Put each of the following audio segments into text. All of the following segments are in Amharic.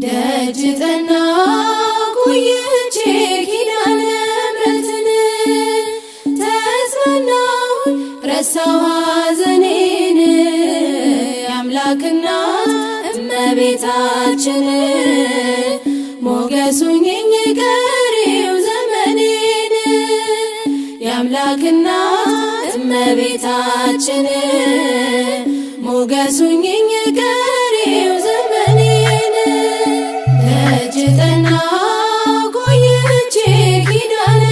ደጅ ጠናሁ ቆይቼ ኪዳነ ምሕረትን ተጽናናሁኝ ረሳሁ ሐዘኔን የአምላክ እናት እመቤታችን ሞገስ ሁኚኝ ቀሪው ዘመኔን የአምላክ እናት እመቤታችን ሞገስ ሁኚኝ ቀሪው ዘመኔን ደጅ ጠናሁ ቆይቼ ኪዳነ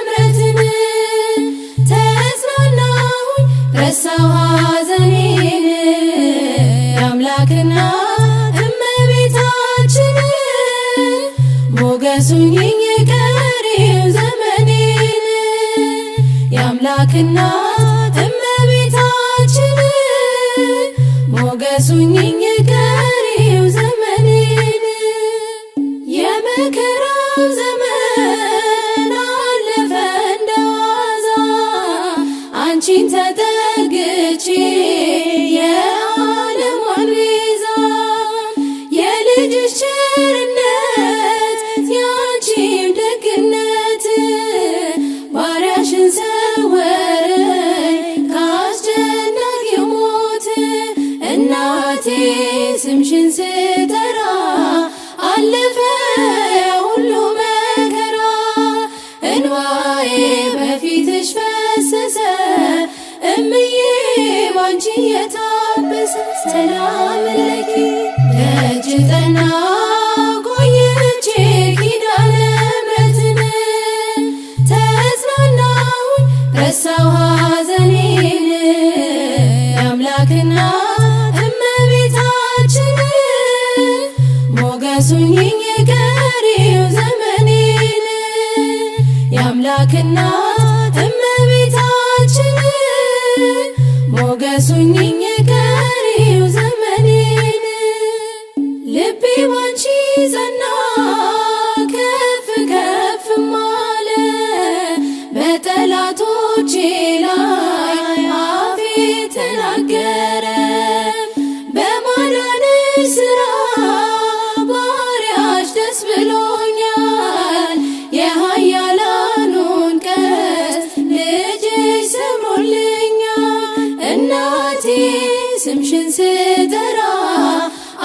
ምሕረትን ተጽናናሁኝ ረሳሁ ሐዘኔን የአምላክ እናት እመቤታችን ሞገስ ሁኚኝ ቀሪው ዘመኔን የአምላክ እናት እመቤታችን ሞገስ ሁኚኝ ቀሪው ዘመኔን የመከራው ዘመን አለፈ እንደዋዛ አንቺን ተጠግቼ የዓለሟን ቤዛ የልጅሽ ቸርነት ያንቺም ደግነት ባሪያሽን ሰወረኝ ከአስጨናቂው ሞት እናቴ ስምሽን ስጠራ አለፈ ሁሉ መከራ እንባዬ በፊትሽ ፈሰሰ እምዬ ባንቺ የታበሰ ሰላም ለኪ ደጅ ጠናሁ ቆይቼ ኪዳነ ምሕረትን ተጽናናሁኝ ረሳሁ ሐዘኔን የአምላክ እናት እመቤታችን ሞገስ ሁኚኝ ቀሪው ዘመኔን የአምላክ እናት እመቤታችን ሞገስ ሁኚኝ ቀሪው ዘመኔን ልቤ ባንቺ ጸና ከፍ ከፍም አለ በጠላቶቼ ላይ አፌ ተናገረ በማዳንሽ ሥራ ባሪያሽ ደስ ብሎኛል የኃያላኑን ቀስት ልጅሽ ሰብሮልኛል እናቴ ስምሽን ስጠራ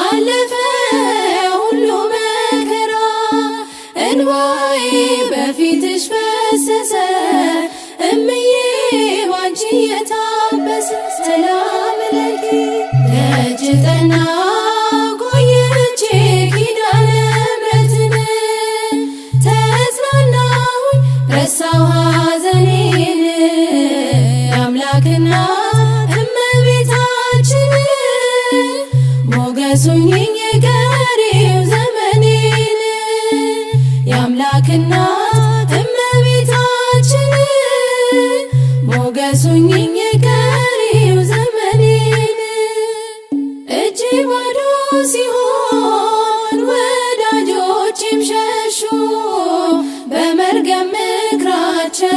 አለፈ ሁሉ መከራ እንባዬ በፊትሽ ፈሰሰ እምዬ ባንቺ የታበሰ ሰላም ለኪ ደጅ ጠናሁ ቆይቼ ኪዳነ ምሕረትን ተጽናናሁኝ ረሳሁ ሐዘኔን የአምላክ እናት እመቤታችን ሞገስ ሁኚኝ ቀሪው ዘመኔን የአምላክ እናት እመቤታችን ሞገስ ሁኚኝ ቀሪው ዘመኔን እጄ ባዶ ሲሆን ወዳጆቼም ሸሹ በመርገም ምክራቸው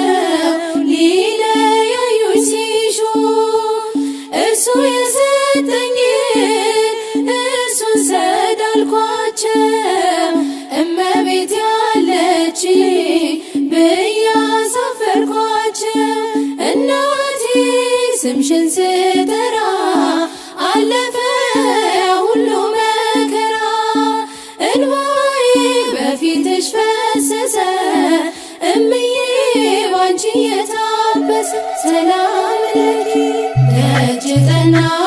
ሊለያዩኝ ሲሹ እርሱ የሰጠኝን እርሱን ሰዳልኳቸው እመቤት ያለች ብዬ አሳፈርኳቸው እናቴ ስምሽን ስጠራ አለፈ ሁሉ መከራ እንባዬ በፊትሽ ፈሰሰ እምዬ ባንቺ የታበሰ ሰላም ለኪ ደጅ ጠናሁ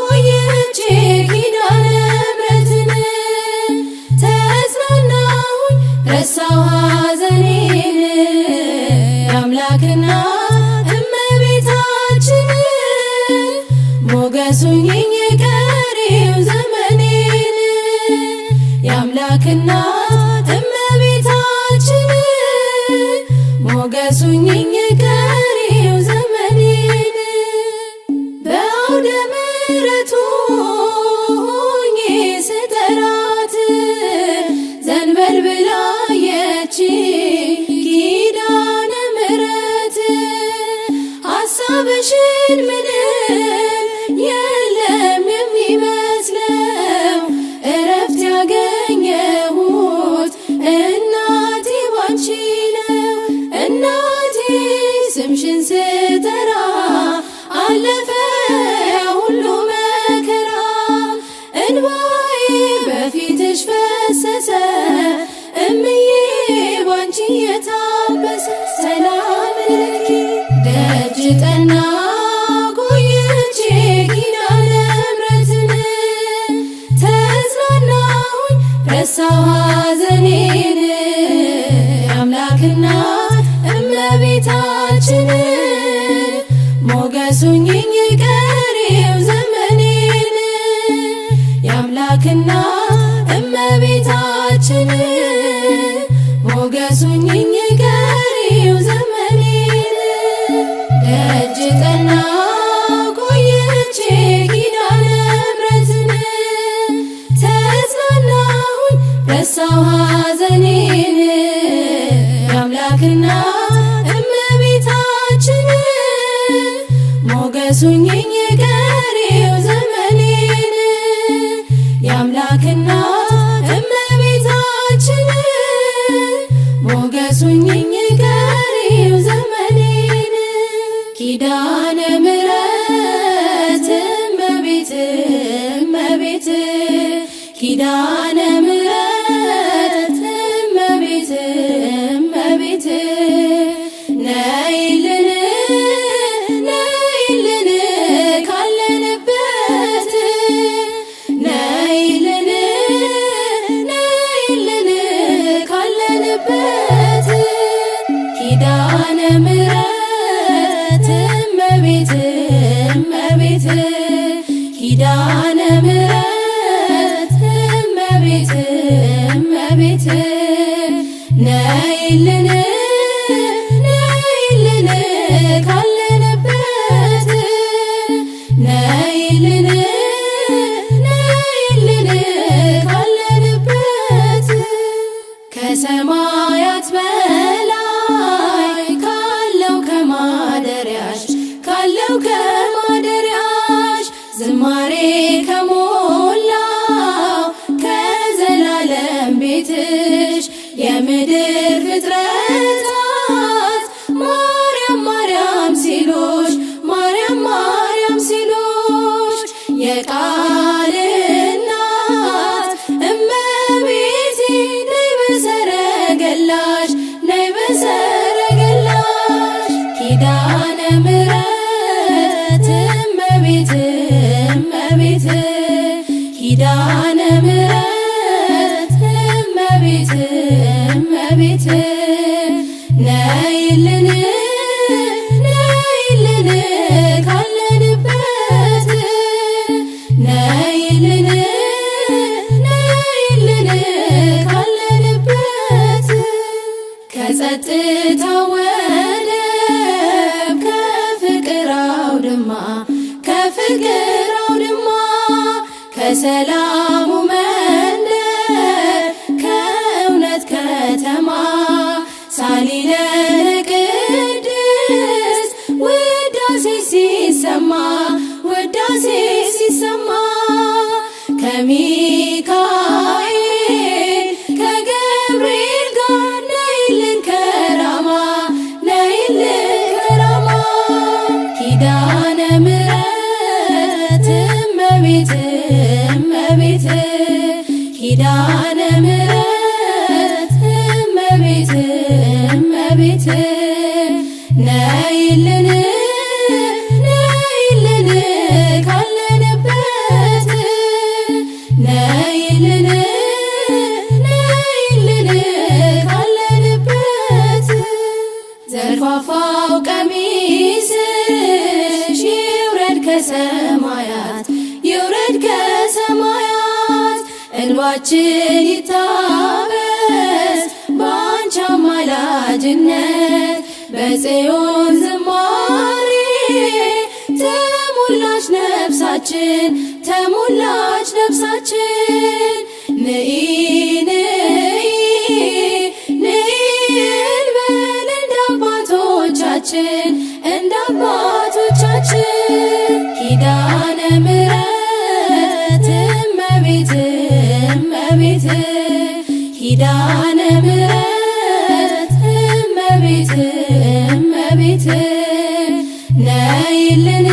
ቆይቼ ኪዳነ ምሕረትን ተጽናናሁኝ ረሳሁ ሐዘኔን የአምላክ እናት እመቤታችን ጠናሁ ቆይቼ ኪዳነ ምሕረትን ተጽናናሁኝ ረሳሁ ሐዘኔን የአምላክ እናት እመቤታችን ሞገስ ሁኚኝ ቀሪው ዘመኔን የአምላክ እናት እመቤታችን ሞገስ ሁኚኝ ቀሪው ዘመኔን ደጅ ጠናሁ ቆይቼ ኪዳነ ምሕረትን ተጽናናሁኝ ረሳሁ ሐዘኔን የአምላክ እናት እመቤታችን ሞገስ ሁኚኝ ቀሪው ዘመኔን የአምላክ እናት እመቤታችን ሞገስ ሁኚኝ ቀሪው ዘመኔን ኪዳነ ምሕረት እመቤት እመቤት ኪዳነ ምሕረት እመቤት እመቤት ነይልን ነይልን ካለንበት ነይልን ነይልን ካለንበት ኪዳነ ምሕረት እመቤት እመቤት ኪዳነ ምሕረት እመቤት እመቤት ነይልን ነይልን ካለንበት ነይልን ነይልን ካለንበት ከሰማያት በላይ ካለው ከማደሪያሽ ዝማሬ ከሞላው ከዘላለም ቤትሽ የምድር ፍጥረታት ማርያም ማርያም ሲሉሽ ማርያም ማርያም ሲሉሽ የቃል እናት እመቤቴ ነይ በሰረገላሽ ነይ በሰረገላሽ ኪዳነ ምሕረት እመቤት እመቤት ኪዳነ ምሕረት እመቤት እመቤት ነይልን ነይልን ካለንበት ነይልን ነይልን ካለንበት ከጸጥታው ወደብ ከፍቅር አውድማ ከሰላሙ መንደር ከእውነት ከተማ ሳሊለነ ቅድስት ውዳሴ ሲሰማ ከሚካኤል ከገብርኤል ጋር ነይልን ከራማ ኪዳነ ምሕረት እመቤት እመቤት ኪዳነ ምሕረት እመቤት እመቤት ነይልን ነይልን ካለንበት ነይልን ነይልን ካለንበት ዘርፋፋው ቀሚስሽ ይውረድ ከሰማያት እንባችን ይታበስ በአንቺ አማላጅነት በጽዮን ዝማሬ ተሞላች ነፍሳችን ንኢ ንኢ ንኢ እንበል እንደ አባቶቻችን ኪዳነ ምሕረት እመቤት እመቤት ኪዳነ ምሕረት እመቤት እመቤት ነይልን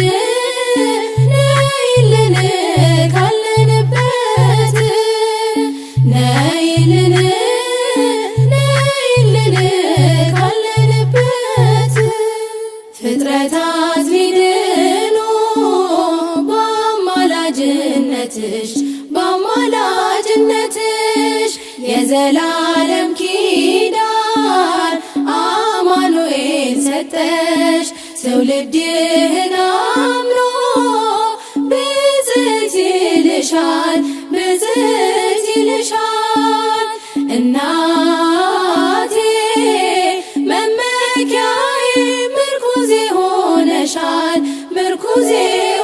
ነይልን ካለንበት ነይልን ነይልን ካለንበት ፍጥረታ የዘላለም ኪዳን አማኑኤል ሰጠሽ ትውልድህን አምኖ ብፅዕት ይልሻል ብፅዕት ይልሻል እናቴ መመኪያዬ ምርኩዜ ሆነሻል ምርኩዜ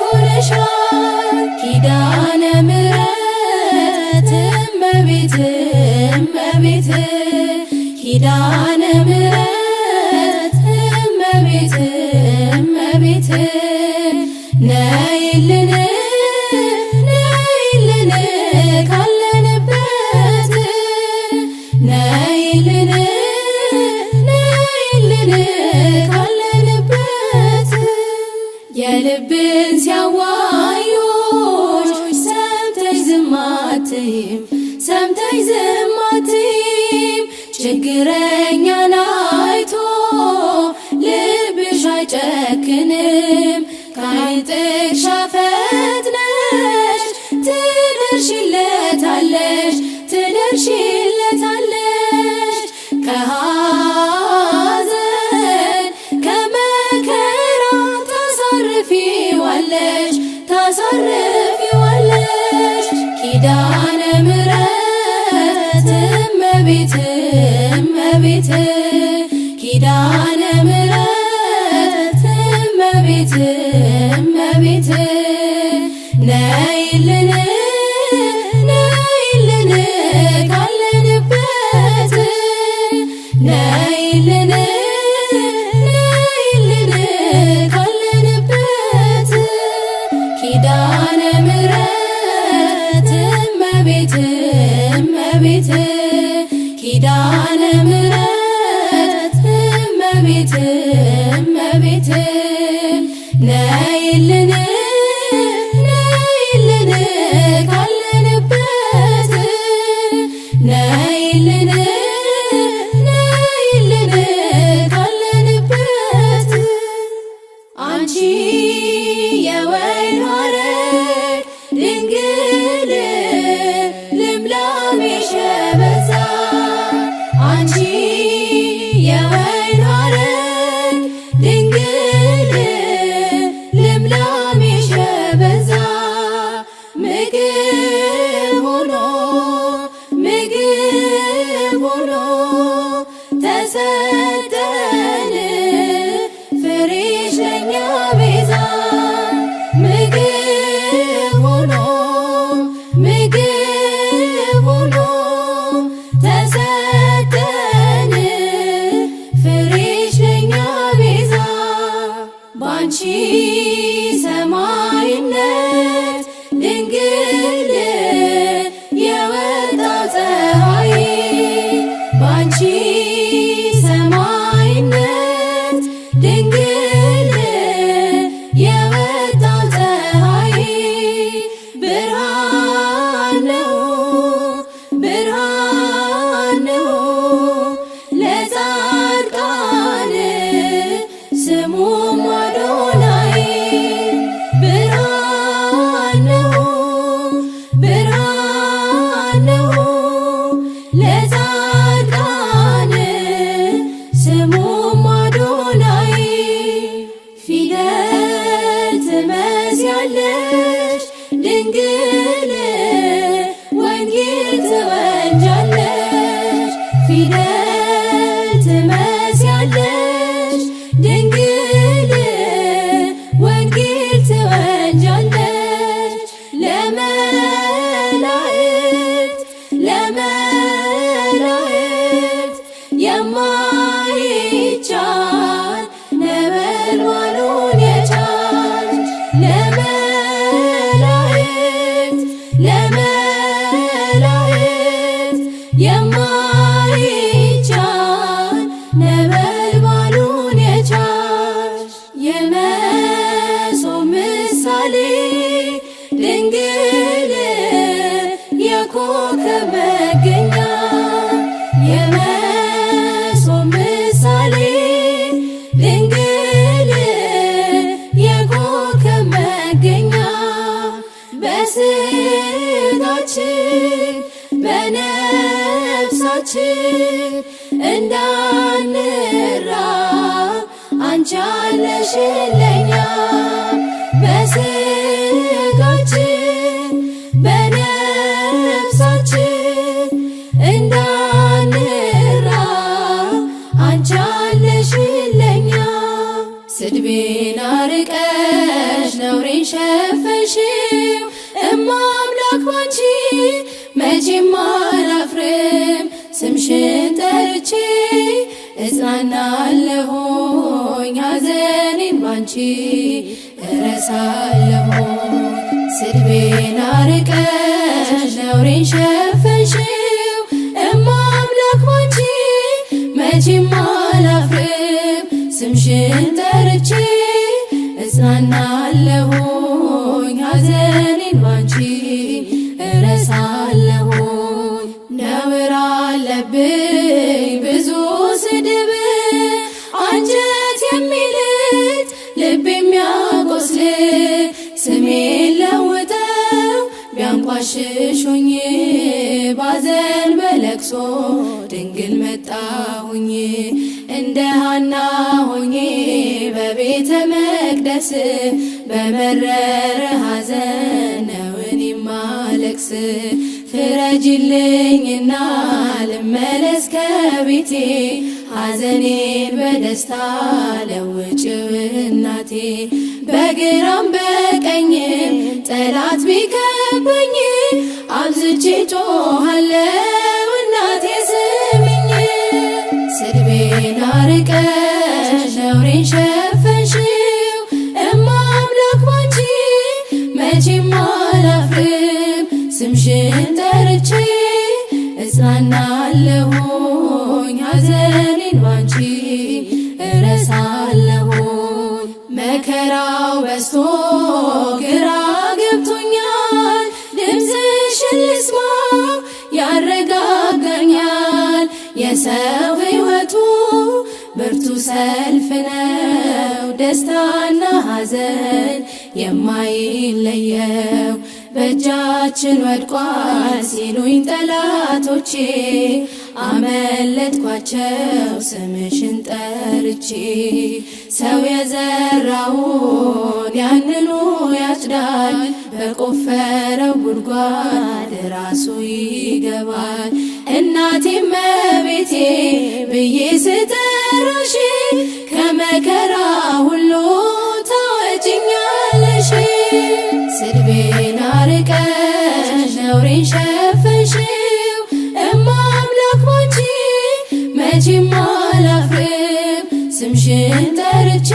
ሆነሻል ኪዳነ ምሕረት እመቤት እመቤት ኪዳነ ምሕረት እመቤት እመቤት ነይልን ነይልን ካለንበት ነይልን ነይልን ካለንበት የልብን ሲያዋዩሽ ሰምተሽ ዝም አትይም ሰምተሽ ዝም አትይም ችግረኛን አይቶ ልብሽ አይጨክንም ከዓይን ጥቅሻ ፈጥነሽ ትደርሺለታለሽ ትደርሺለታለሽ ከሐዘን ከመከራ ታሳርፊዋለሽ ታሳርፊዋለሽ ኪዳነ ምሕረት እመቤት እመቤት ኪዳነ ምሕረት እመቤት እመቤት ነይልን ነይልን ካለንበት ነይልን ነይልን ካለንበት ኪዳነ ምሕረት እመቤት እመቤት ኪዳነ ምሕረት እመቤት እመቤት ነይልን ነይልን ካለንበት ነይልን ነይልን ካለንበት አንቺ የወይን ሐረግ ድንግል ልምላሜሽ የበዛ አንቺ የወይን ሐረግ ድንግል ልምላሜሽ የበዛ ምግብ ሆኖ ተሰጠን ፍሬሽ ለኛ ቤዛ ምግብ ሆኖ ተሰጠን ፍሬሽ ለኛ ቤዛ ባንቺ ሰማይነት ድንግል የወጣው ፀሐይ ባንቺ ሰማይነት ድንግል የወጣው ፀሐይ ብርሃን ነው ለጻድቃን ስሙም አዶናይ ብርሃን ነው ለጻድቃን ስሙም አዶናይ ፊደል ትመስያለሽ ድንግል ወንጌል ትወልጃለሽ ፊደል ትመስያለሽ ድንግል ወንጌል ትወልጃለሽ ለመላእክት የማይቻል ነበልባሉን የቻልሽ ለመላእክት የማይቻል ነበልባሉን የቻልሽ የመሶብ ምሳሌ ድንግል የኮከብ መገኛ የመሶብ ምሳሌ ድንግል የኮከብ መገኛ በስጋችን በነ በቤታችን እንዳንራብ አንቺ አለሽለኛ በስጋችን በነፍሳችን እንዳንራብ አንቺ አለሽለኛ ስድቤን አርቀሽ ነውሬን ሸፈንሽው እማ አምላክ ባንቺ መቼም አላፍርም ስምሽን ጠርቼ እጽናናለሁኝ ሐዘኔን ባንቺ እረሳለሁኝ ስድቤን አርቀሽ ነውሬን ሸፈንሽው እማ አምላክ ባንቺ መቼም አላፍርም ስምሽን ጠርቼ እጽናናለሁኝ ሐዘኔን ባንቺ እረሳለሁኝ ነውር አለብኝ ብዙ ስድብ አንጀት የሚልጥ ልብ የሚያቆስል ስሜን ለውጠው ቢያንቋሽሹኝ ባዘን በለቅሶ ድንግል መጣሁኝ እንደ ሐና ሆኜ በቤተ መቅደስ በመረረ ሐዘን ነው እኔም ማለቅስ ፍረጅልኝና ልመለስ ከቤቴ ሐዘኔን በደስታ ለውጭው እናቴ በግራም በቀኝም ጠላት ቢከበኝ አብዝቼ ጮኻለሁ እናቴ ስሚኝ ስድቤን አርቀሽ ነውሬን ሸፈንሽው እማ አምላክ ባንቺ መቼም አላፍርም ስምሽን ጠርቼ እጽናናለሁኝ ሐዘኔን ባንቺ እረሳለሁኝ መከራው በዝቶ ግራ ገብቶኛል ድምፅሽን ልስማው ያረጋጋኛል የሰው ሕይወቱ ብርቱ ሰልፍ ነው ደስታና ሐዘን የማይለየው በእጃችን ወድቋል ሲሉኝ ጠላቶቼ አመለጥኳቸው ስምሽን ጠርቼ ሰው የዘራውን ያንኑ ያጭዳል በቆፈረው ጉድጓድ ራሱ ይገባል እናቴ እመቤቴ ብዬ ስጠራሽ ከመከራ ሁሉ ታወጪኛለሽ ስድቤን አርቀሽ ነውሬን ሸፈንሽው እማ አምላክ ባንቺ መቼም አላፍርም ስምሽን ጠርቼ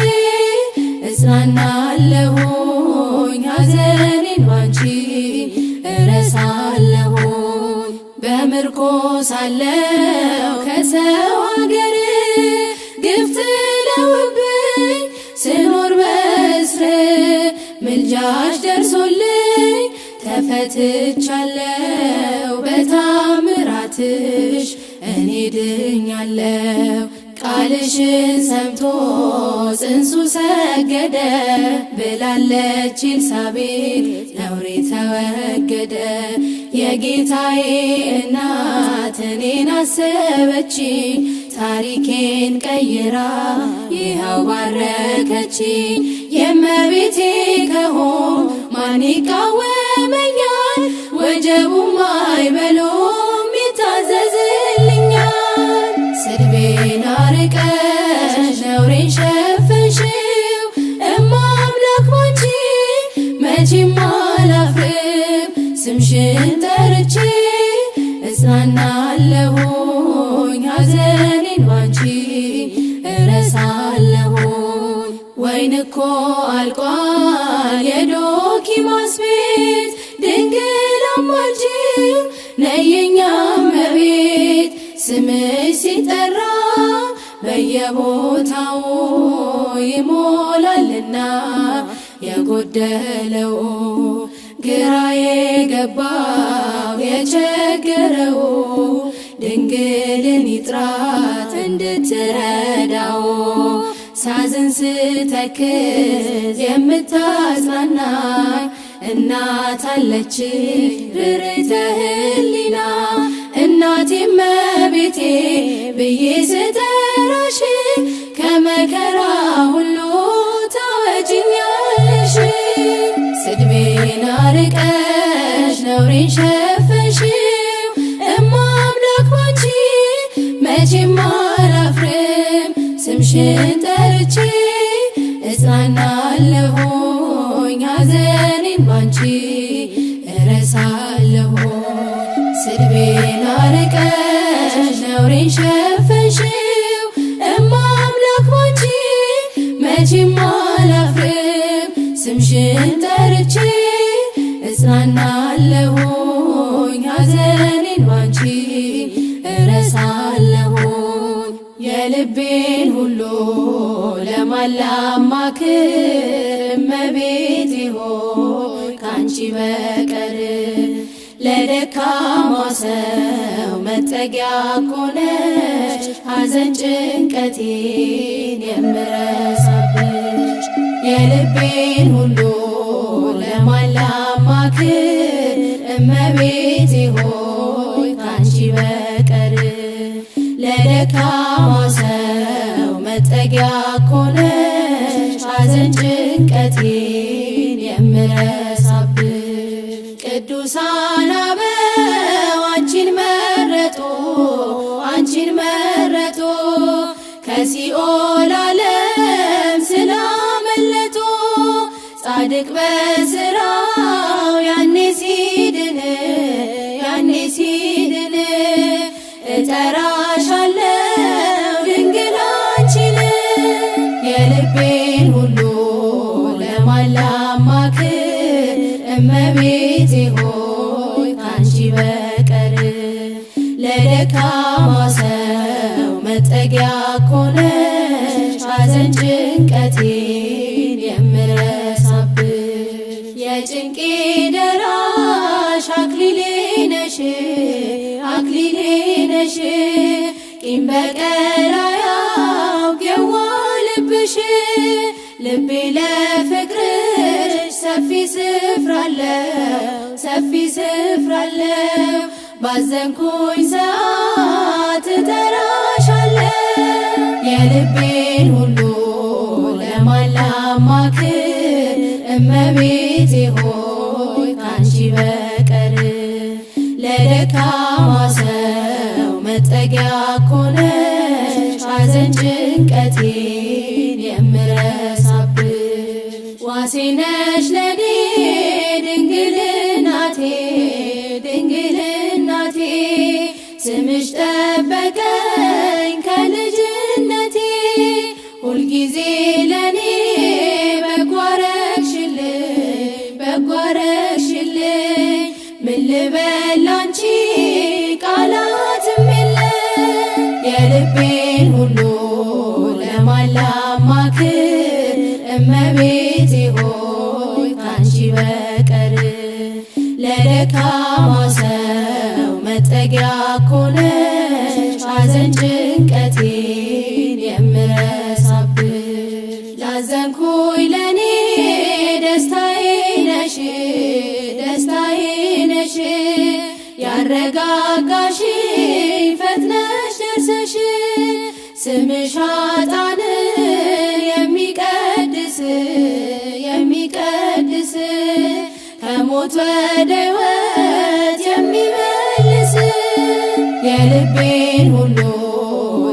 እጽናናለሁኝ ሐዘኔን ባንቺ እረሳለሁኝ በምርኮ ሳለሁ ከሰው ሀገር ግፍ ጥለውብኝ ስኖር በእስር ምልጃሽ ደርሶልኝ ተፈትቻለሁ በታምራትሽ እኔ ድኛለሁ ቃልሽን ሰምቶ ጽንሱ ሰገደ ብላለች ኤልሳቤጥ ነውሬ ተወገደ የጌታዬ እናት እኔን አሰበችኝ ታሪኬን ቀይራ ይኸው ባረከችኝ የእመቤቴ ከሆንኩ ማን ይቃወመኛል ወጀቡም አይበሎም ይታዘዝልኛል ስድቤን አርቀሽ ነውሬን ሸፈንሽው እማ አምላክ ባንቺ መቼም አላፍርም ስምሽን ጠርቼ እጽናናለሁኝ ሐዘኔን ባንቺ እረሳለሁኝ ወይን እኮ አልቋል የዶኪማስ ቤት ድንግል አማልጅው ነይ የኛ እመቤት ስምሽ ሲጠራ በየቦታው ይሞላልና የጎደለው ግራ የገባው የቸገረው ድንግልን ይጥራት እንድትረዳው ሳዝን ስተክዝ የምታጽናናኝ እናት አለች ርርተ ህሊና እናቴ እመቤቴ ብዬ ስጠራሽ ከመከራ ሁሉ ታወጪኛለሽ። ስድቤን አርቀሽ ነውሬን ሸፈንሽው እማ አምላክ ባንቺ መቼም አላፍርም። ስምሽን ጠርቼ እጽናናለሁኝ ሐዘኔን ባንቺ እረሳለሁ። ስድቤን አርቀሽ ነውሬን ሸፈንሽው እማ አምላክ ባንቺ መቼም አላፍርም። ስምሽን ጠርቼ እጽናናለሁኝ ሐዘኔን ባንቺ እረሳለሁኝ። የልቤን ሁሉ ለማን ላማክር እመቤቴ ሆይ ካንቺ በቀር ለደካማ ሰው መጠጊያ ኮነሽ ሐዘን ጭንቀቴን የምረሳብሽ። የልቤን ሁሉ ለማን ላማክር እመቤቴ ሆይ ካንቺ በቀር ለደካማ ሰው መጠጊያ ኮነሽ ሐዘን ጭንቀቴን የምረሳብሽ። ቅዱሳን አበው አንቺን መረጡ አንቺን መረጡ ከሲኦል ዓለም ስላመለጡ። ጻድቅ በሥራው ያኔ ሲድን እጠራሻለሁ ድንግል አንቺን። የልቤን ሁሉ ለማን ላማክር እመቤቴ ሆይ ካንቺ በቀር ለደካማ ሰው መጠጊያ ኮነሽ ሐዘን ጭንቀቴን የምረሳብሽ። የጭንቄ ደራሽ አክሊሌ ነሽ አክሊሌ ነሽ ቂም በቀል አያውቅ የዋህ ልብሽ። ልቤ ለፍቅርሽ ሰፊ ስፍራ አለው ባዘንኩኝ ሰዓት እጠራሻለሁ። የልቤን ሁሉ ለማን ላማክር እመቤቴ ሆይ ካንቺ በቀር ለደካማ ሰው መጠጊያ ኮነሽ ሐዘን ጭንቀቴን የምረሳብሽ። ዋሴ ነሽ ለኔ ድንግል እናቴ ድንግል እናቴ ስምሽ ጠበቀኝ ከልጅነቴ። ሁልጊዜ ለኔ በጎ አረግሽልኝ ምን ልበል ላንቺ ቃላትም የለኝ። የልቤን ሁሉ ለማን ላማክር እመቤቴ ሆይ ካንቺ በቀር ለደካማ ሰው መጠጊያ ኮነሽ ሐዘን ጭንቀቴን የምረሳብሽ። ላዘንኩኝ ለኔ ደስታዬ ነሽ ያረጋጋሽኝ ፈጥነሽ ደርሰሽ። ስምሽ ኃጥአንን የሚቀድስ ከሞት ወደ ሕይወት የሚመልስ። የልቤን ሁሉ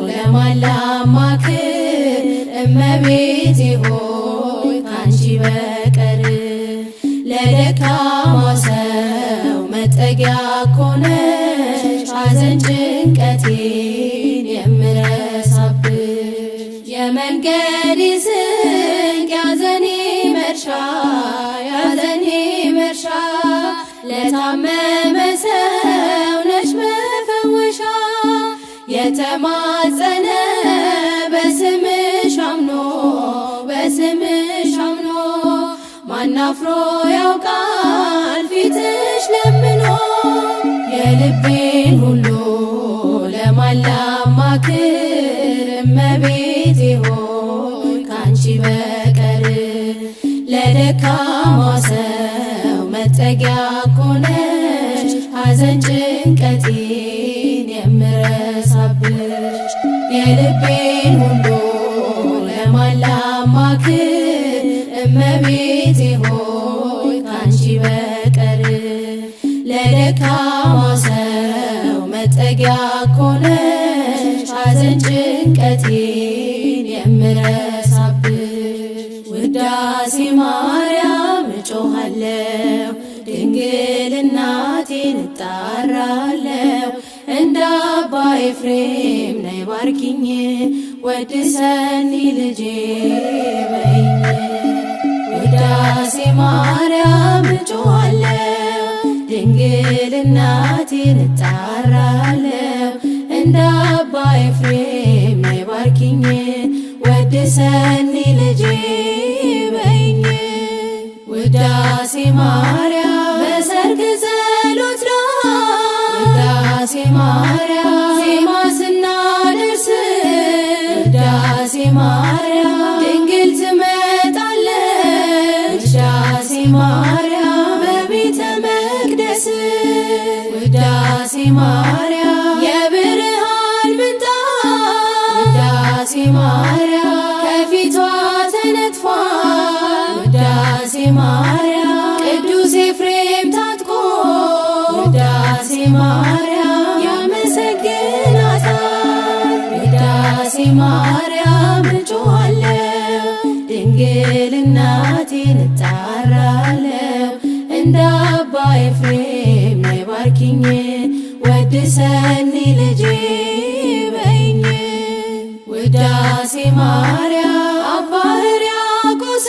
ለማን ላማክር እመቤቴ ሆይ ካንቺ በቀር ለደካማ ሰው መጠጊያ ኮነሽ ሐዘን ጭንቀቴን የምረሳብሽ። የመንገዴ ስንቅ ያዘኔ መርሻ ለታመመ ሰው ነሽ መፈወሻ። የተማጸነ በስምሽ አምኖ ማናፍሮ ያውቃል ፊትሽ ለምኖ። የልቤን ሁሉ ለማን ላማክር እመቤቴ ሆይ ካንቺ በቀር ለደካማ ሰው መጠጊያ ኮነሽ ሐዘን ጭንቀቴን የምረሳብሽ። የልቤን ሁሉ ለማን ላማክር እመቤቴ ሆይ ካንቺ በቀር ለደካማ ሰው መጠጊያ ኮነሽ ሐዘን ጭንቀቴን የምረሳብሽ ውዳሴ ማርያም እጮኻለሁ ድንግል እናቴን እጣራለሁ እንደ አባ ኤፍሬም ነይ ባርኪኝ ወድሰኒ ልጄ በይኝ ውዳሴ ማርያም እጮኻለሁ ድንግል እናቴን እጣራለሁ እንደ አባ ኤፍሬም ነይ ባርኪኝ ወድሰኒ ልጄ በይኝ ውዳሴ ማርያም በሰርክ ጸሎት ውዳሴ ማርያም ዜማ ስናደርስ ውዳሴ ማርያም ድንግል ትመጣለች ውዳሴ ማርያም በቤተ መቅደስ ውዳሴ ማርያም የብርሃን ምንጣፍ ውዳሴ ማርያም ከፊቷ ተነጥፏል ውዳሴ ማርያም ቅዱስ ኤፍሬም ታጥቆ ውዳሴ ማርያም ያመሰግናታል ውዳሴ ማርያም እጮኻለሁ ድንግል እናቴን እጣራለሁ እንደ አባ ኤፍሬም ነይ ባርኪኝ ወድሰኒ ልጄ በይኝ ውዳሴ ማርያም አባ ሕርያቆስ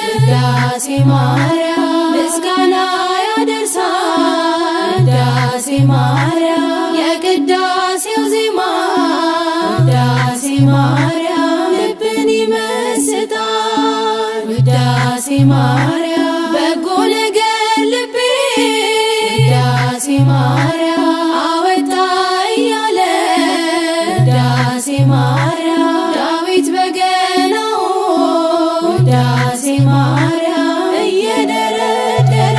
ውዳሴ ማርያም ምስጋና ያደርሳል ውዳሴ ማርያም የቅዳሴው ዜማ ውዳሴ ማርያም ልብን ይመስጣል ውዳሴ ማርያም በጎ ነገር ልቤ ውዳሴ ማርያም አወጣ እያለ ውዳሴ ማርያም ዳዊት በገናው ውዳሴ ማርያም እየደረደረ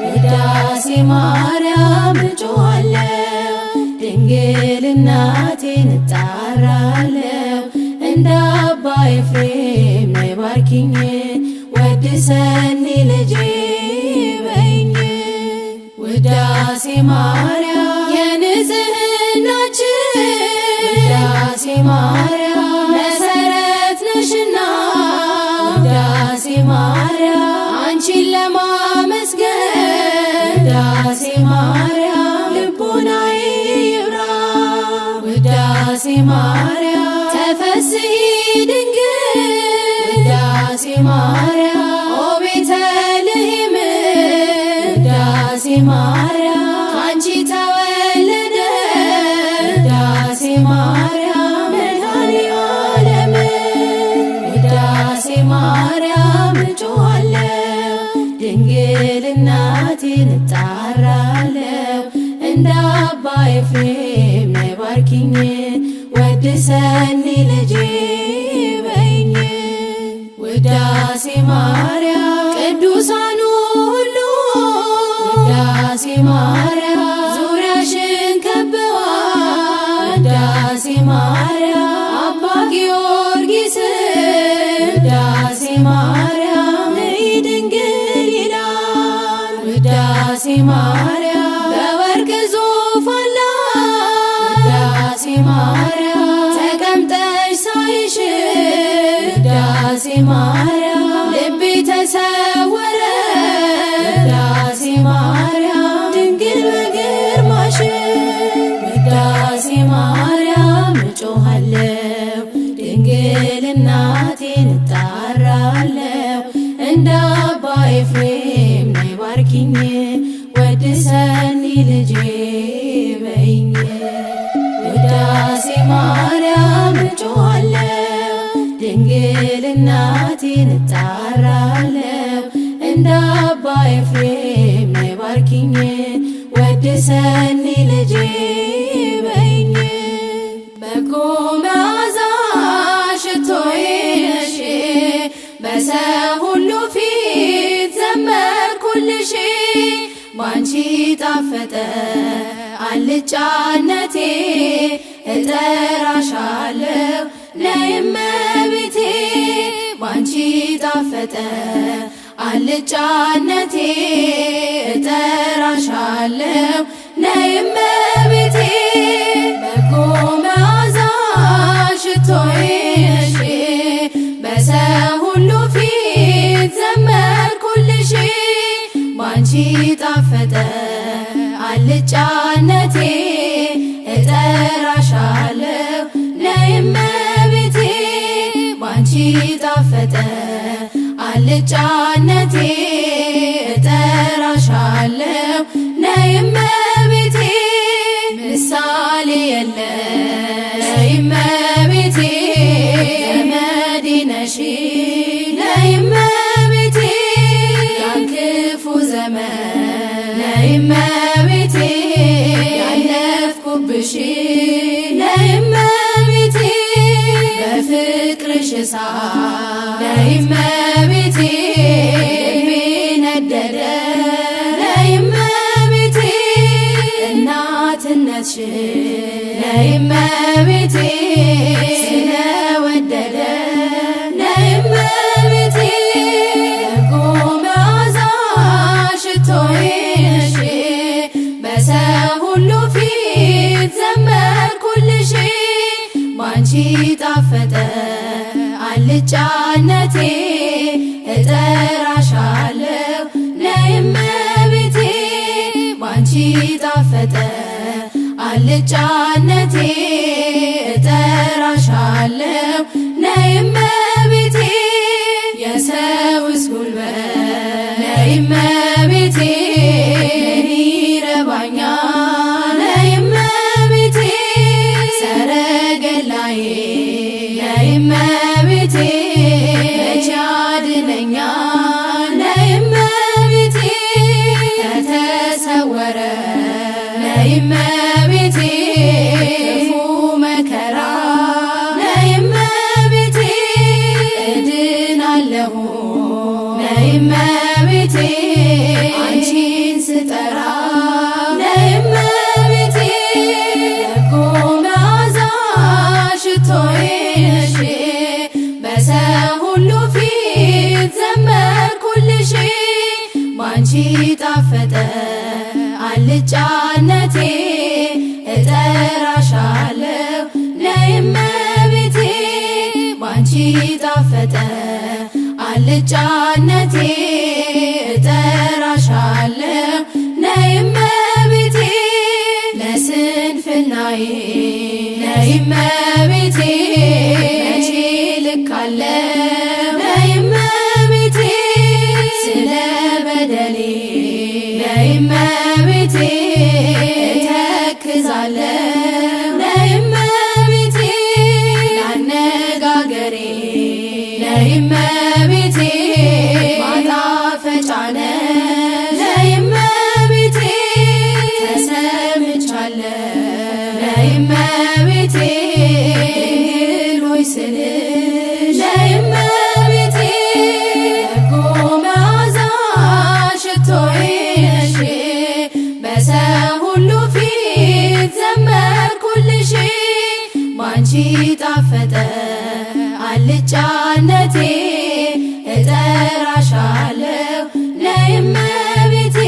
ውዳሴ ማርያም እጮኻለሁ ድንግል እናቴን እጣራለሁ እንደ አባ ኤፍሬም ነይ ባርኪኝ ወድሰኒ ልጄ በይኝ ውዳሴ ማርያም የንጽሕናችን ውዳሴ ማርያም መሰረት ነሽና ውዳሴ ማርያም አንቺን ለማመስገን ውዳሴ ማርያም ልቦናዬ ይብራ ውዳሴ ማርያም ተፈስሒ ድንግል ውዳሴ ማርያም ኦ ቤተልሔም ውዳሴ ማርያም ካንቺ ተወለደ ውዳሴ ማርያም መድኃኔዓለም ውዳሴ ማርያም እጮኻለሁ ድንግል እናቴን እጣራለሁ እንደ አባ ኤፍሬም ነይ ባርኪኝ ወድሰኒ ልጄ በይኝ ውዳሴ ማርያም ቅዱሳኑ ሁሉ ውዳሴ ማርያም ዙሪያሽን ከበዋል ውዳሴ ማርያም አባ ጊዮርጊስ ውዳሴ ማርያም ነይ ድንግል ይላል ውዳሴ ማርያም በወርቅ ዙፋን ላይ ውዳሴ ማርያም ተቀምጠሽ ሳይሽ ውዳሴ ማርያም ልቤ ተሰወረ ውዳሴ ማርያም ድንግል በግርማሽ ውዳሴ ማርያም እጮኻለሁ ድንግል እናቴን እጣራለሁ እንደ አባ ኤፍሬም ነይ ባርኪኝ ወድሰኒ ልጄ በይኝ ውዳሴ ማርያም እጮኻለሁ ድንግል እናቴን እጣራለሁ እንደ አባ ኤፍሬም ነይ ባርኪኝ ወድሰኒ ልጄ በይኝ በጎ መዓዛ ሽቶዬ ነሽ በሰው ሁሉ ፊት ዘመርኩልሽ ባንቺ ጣፈጠ አልጫነቴ እጠራሻለሁ ነይ እመቤቴ ባንቺ ጣፈጠ አልጫነቴ እጠራሻለሁ ነይ እመቤቴ በጎ መዓዛ ሽቶዬ ነሽ በሰው ሁሉ ፊት ዘመርኩልሽ ባንቺ ጣፈጠ አልጫነቴ እጠራሻለሁ ነይ እመቤቴ ባንቺ ጣፈጠ አልጫነቴ እጠራሻለሁ ነይ እመቤቴ ምሳሌ የለሽ ነይ እመቤቴ ዘመዴ ነሽ ነይ እመቤቴ ያን ክፉ ዘመን ነይ እመቤቴ ያለፍኩብሽ ነይ እመቤቴ በፍቅርሽ እሳት ነይ እመቤቴ ልቤ ነደደ ነይ እመቤቴ እናትነትሽ ነይ እመቤቴ ስለወደደ ነይ እመቤቴ በጎ መዓዛ ሽቶዬ ነሽ በሰው ሁሉ ፊት ዘመርኩልሽ ባንቺ ጣፈጠ አልጫነቴ እጠራሻለሁ ነይ እመቤቴ ባንቺ ጣፈጠ አልጫነቴ እጠራሻለሁ ነይ እመቤቴ የሰውስ ጉልበት ነይ እመቤቴ ምን ይረባኛል ነይ እመቤቴ ሰረገላዬ ነይ እመቤቴ መቼ ያድነኛል ነይ እመቤቴ ከተሰወረ ነይ እመቤቴ ክፉ መከራ ነይ እመቤቴ እድናለሁ ነይ እመቤቴ አንቺን ስጠራ ነይ እመቤቴ በጎ መዓዛ ሽቶዬ ነሽ በሰው ሁሉ ፊት ዘመርኩልሽ ባንቺ ጣፈጠ አልጫነቴ እጠራሻለሁ ነይ እመቤቴ ባንቺ ጣፈጠ አልጫነቴ እጠራሻለሁ ነይ እመቤቴ ለስንፍናዬ ነይ እመቤቴ መቼ ልካለሁ ነይ እመቤቴ ስለ በደሌ ነይ እመቤቴ እተክዛለሁ ነይ እመቤቴ ላነጋገሬ ነይ እመቤቴ ማጣፈጫ ነሽ ነይ እመቤቴ ተሰምቻለሁ ነይ እመቤቴ ድንግል ሆይ ስልሽ ነይ እመቤቴ በጎ መዓዛ ሽቶዬ ነሽ በሰው ሁሉ ፊት ዘመርኩልሽ ባንቺ ጣፈጠ አልጫነቴ እጠራሻለሁ ነይ እመቤቴ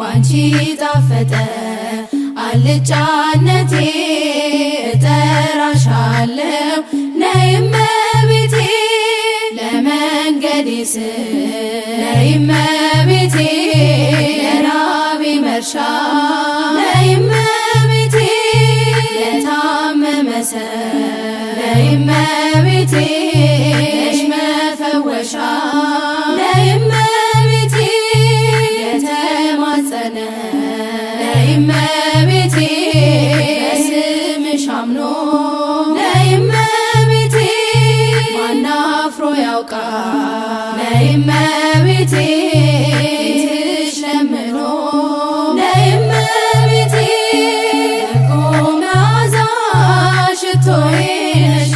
ባንቺ ጣፈጠ አልጫነቴ እጠራሻለሁ ነይ እመቤቴ ለመንገዴ ስም ነይ እመቤቴ ለራቤ መርሻ ነይ እመቤቴ ለታመመ ሰው ነይ እመቤቴ ነሽ መፈወሻ ነይ እመቤቴ የተማጸነ ነይ እመቤቴ በስምሽ አምኖ ነይ እመቤቴ ማን አፍሮ ያውቃል ነይ እመቤቴ ፊትሽ ለምኖ ነይ እመቤቴ በጎ መዓዛ ሽቶዬ ነሽ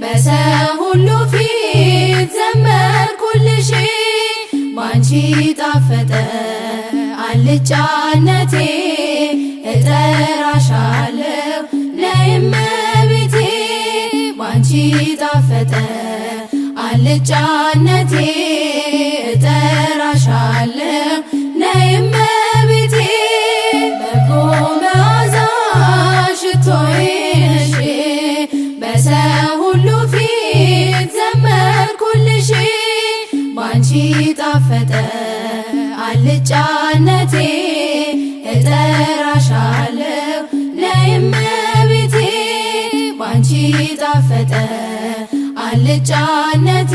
በሰው ሁሉ ፊት ዘመርኩልሽ ባንቺ ጣፈጠ አልጫነቴ እጠራሻለሁ አልጫነቴ እጠራሻለሁ ነይ እመቤቴ በጎ መዓዛ ሽቶዬ ነሽ በሰው ሁሉ ፊት ዘመርኩልሽ ባንቺ ጣፈጠ አልጫነቴ እጠራሻለሁ ነይ እመቤቴ ባንቺ ጣፈጠ አልጫነቴ